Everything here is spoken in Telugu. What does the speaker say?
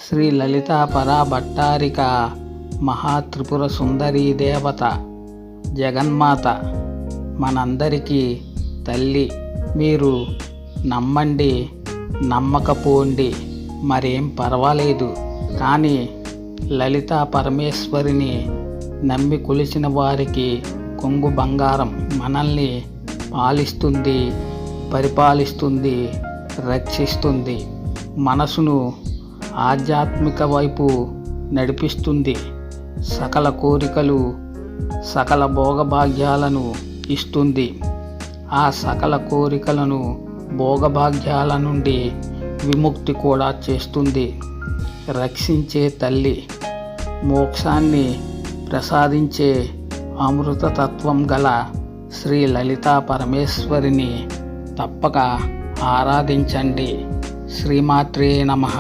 శ్రీ లలితా పరాభట్టారిక మహాత్రిపుర సుందరీ దేవత జగన్మాత మనందరికీ తల్లి. మీరు నమ్మండి, నమ్మకపోండి, మరేం పర్వాలేదు. కానీ లలితా పరమేశ్వరిని నమ్మి కొలిచిన వారికి కొంగు బంగారం. మనల్ని పాలిస్తుంది, పరిపాలిస్తుంది, రక్షిస్తుంది. మనసును ఆధ్యాత్మిక వైపు నడిపిస్తుంది. సకల కోరికలు, సకల భోగభాగ్యాలను ఇస్తుంది. ఆ సకల కోరికలను, భోగభాగ్యాల నుండి విముక్తి కూడా చేస్తుంది. రక్షించే తల్లి, మోక్షాన్ని ప్రసాదించే అమృతతత్వం గల శ్రీ లలితా పరమేశ్వరిని తప్పక ఆరాధించండి. శ్రీమాత్రే నమః.